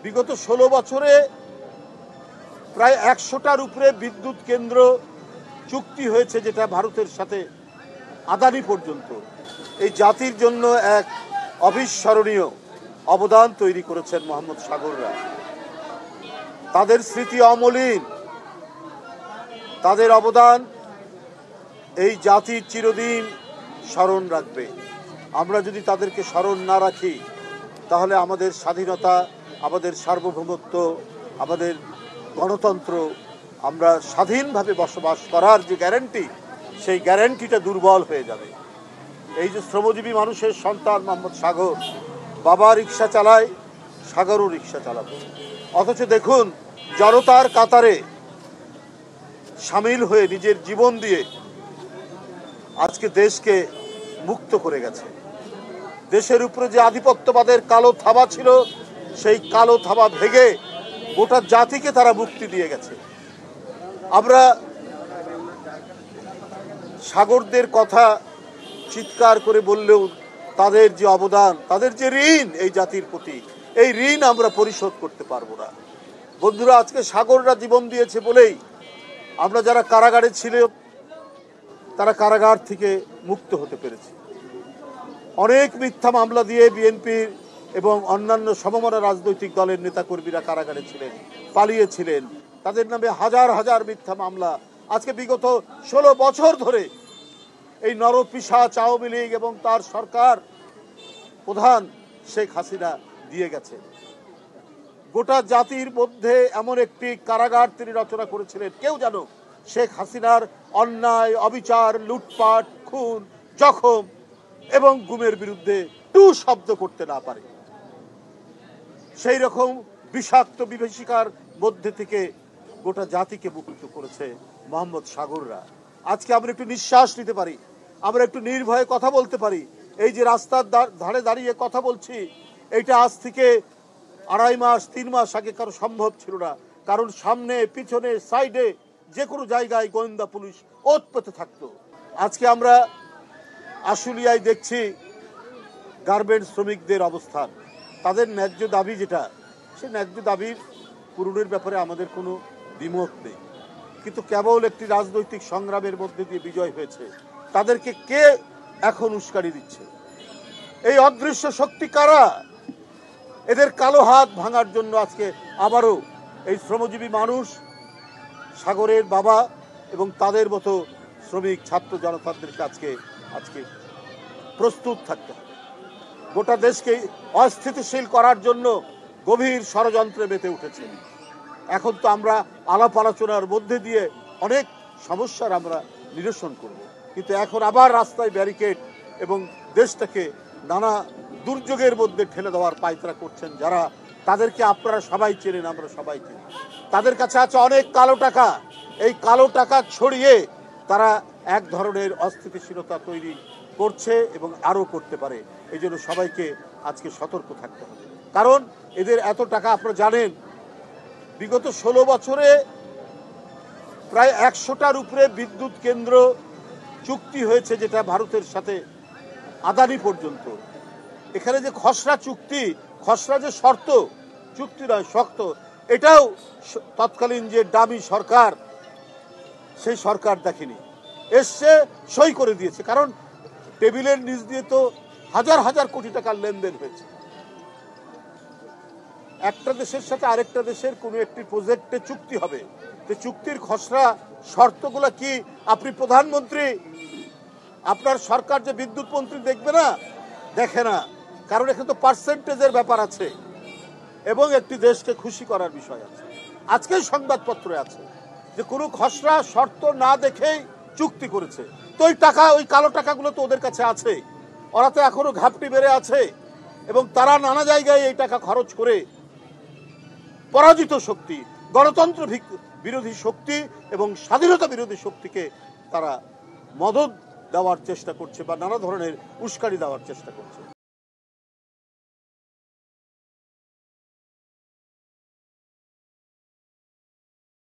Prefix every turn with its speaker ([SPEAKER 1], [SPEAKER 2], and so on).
[SPEAKER 1] বিগত 16 বছরে প্রায় 100টার উপরে বিদ্যুৎ কেন্দ্র চুক্তি হয়েছে, যেটা ভারতের সাথে আদানি পর্যন্ত। এই জাতির জন্য এক অবিস্মরণীয় অবদান তৈরি করেছেন মোহাম্মদ সাগররা। তাদের স্মৃতি অমলিন, তাদের অবদান এই জাতির চিরদিন স্মরণ রাখবে। আমরা যদি তাদেরকে স্মরণ না রাখি, তাহলে আমাদের স্বাধীনতা, আমাদের সার্বভৌমত্ব, আমাদের গণতন্ত্র, আমরা স্বাধীনভাবে বসবাস করার যে গ্যারান্টি, সেই গ্যারান্টিটা দুর্বল হয়ে যাবে। এই যে শ্রমজীবী মানুষের সন্তান মোহাম্মদ সাগর, বাবা রিক্সা চালায়, সাগরও রিক্সা চালাবে। অথচ দেখুন, জনতার কাতারে সামিল হয়ে নিজের জীবন দিয়ে আজকে দেশকে মুক্ত করে গেছে। দেশের উপরে যে আধিপত্যবাদের কালো থাবা ছিল, সেই কালো থাবা ভেঙে গোটা জাতিকে তারা মুক্তি দিয়ে গেছে। আমরা সাগরদের কথা চিৎকার করে বললেও তাদের যে অবদান, তাদের যে ঋণ এই জাতির প্রতি, এই ঋণ আমরা পরিশোধ করতে পারবো না। বন্ধুরা, আজকে সাগররা জীবন দিয়েছে বলেই আমরা যারা কারাগারে ছিল, তারা কারাগার থেকে মুক্ত হতে পেরেছে। অনেক মিথ্যা মামলা দিয়ে বিএনপির এবং অন্যান্য সমমনা রাজনৈতিক দলের নেতাকর্মীরা কারাগারে ছিলেন, পালিয়েছিলেন। তাদের নামে হাজার হাজার মিথ্যা মামলা আজকে বিগত 16 বছর ধরে এই নরপিশাচ আওয়ামী লীগ এবং তার সরকার প্রধান শেখ হাসিনা দিয়ে গেছে। গোটা জাতির মধ্যে এমন একটি কারাগার তিনি রচনা করেছিলেন, কেউ যেন শেখ হাসিনার অন্যায়, অবিচার, লুটপাট, খুন, জখম এবং গুমের বিরুদ্ধে টু শব্দ করতে না পারে। সেই রকম বিষাক্ত বিভীষিকার মধ্যে থেকে গোটা জাতিকে মুক্ত করেছে মোহাম্মদ সাগররা। আজকে আমরা একটু নিঃশ্বাস নিতে পারি, আমরা একটু নির্ভয়ে কথা বলতে পারি। এই যে রাস্তার ধারে দাঁড়িয়ে কথা বলছি, এইটা আজ থেকে 2.5 মাস 3 মাস আগে কারো সম্ভব ছিল না। কারণ সামনে, পিছনে, সাইডে যে কোনো জায়গায় গোয়েন্দা পুলিশ ওতপ্রোত থাকতো। আজকে আমরা আশুলিয়ায় দেখছি গার্মেন্টস শ্রমিকদের অবস্থান। তাদের ন্যায্য দাবি যেটা, সেই ন্যায্য দাবির পূরণের ব্যাপারে আমাদের কোনো দ্বিমত নেই। কিন্তু কেবল একটি রাজনৈতিক সংগ্রামের মধ্যে দিয়ে বিজয় হয়েছে। তাদেরকে কে এখন উস্কানি দিচ্ছে? এই অদৃশ্য শক্তি কারা? এদের কালো হাত ভাঙার জন্য আজকে আবারও এই শ্রমজীবী মানুষ, সাগরের বাবা এবং তাদের মতো শ্রমিক ছাত্র জনতাদেরকে আজকে প্রস্তুত থাকতে হবে। গোটা দেশকে অস্থিতিশীল করার জন্য গভীর ষড়যন্ত্রে মেতে উঠেছে। এখন তো আমরা আলাপ আলোচনার মধ্যে দিয়ে অনেক সমস্যার আমরা নিরসন করব, কিন্তু এখন আবার রাস্তায় ব্যারিকেড এবং দেশটাকে নানা দুর্যোগের মধ্যে ঠেলে দেওয়ার পায়তারা করছেন যারা, তাদেরকে আপনারা সবাই চেনেন, আমরা সবাই চিনি। তাদের কাছে আছে অনেক কালো টাকা। এই কালো টাকা ছড়িয়ে তারা এক ধরনের অস্থিতিশীলতা তৈরি করছে এবং আরও করতে পারে। এই জন্য সবাইকে আজকে সতর্ক থাকতে হবে। কারণ এদের এত টাকা, আপনারা জানেন, বিগত 16 বছরে প্রায় 100টার উপরে বিদ্যুৎ কেন্দ্র চুক্তি হয়েছে, যেটা ভারতের সাথে আদানি পর্যন্ত। এখানে যে খসড়া চুক্তি, খসড়া যে শর্ত, চুক্তি নয় শর্ত, এটাও তৎকালীন যে ডামি সরকার, সেই সরকার দেখেনি, এসছে সই করে দিয়েছে। কারণ টেবিলের নিচ দিয়ে তো হাজার হাজার কোটি টাকার লেনদেন হয়েছে। একটা দেশের সাথে আরেকটা দেশের কোনো একটি প্রজেক্টে চুক্তি হবে, তো চুক্তির খসড়া শর্তগুলো কি আপনি প্রধানমন্ত্রী, আপনার সরকার যে বিদ্যুৎ মন্ত্রী দেখবে না? দেখে না। কারণ এখানে তো পার্সেন্টেজের ব্যাপার আছে এবং একটি দেশকে খুশি করার বিষয় আছে। আজকেই সংবাদপত্রে আছে যে কোনো খসড়া শর্ত না দেখেই চুক্তি করেছে। তো ওই টাকা, ওই কালো টাকাগুলো তো ওদের কাছে আছে, ওরা তো এখনো ঘাপটি বেড়ে আছে এবং তারা নানা জায়গায় এই টাকা খরচ করে পরাজিত শক্তি, গণতন্ত্র বিরোধী শক্তি এবং স্বাধীনতা বিরোধী শক্তিকে তারা মদদ দেওয়ার চেষ্টা করছে বা নানা ধরনের উস্কানি দেওয়ার চেষ্টা করছে।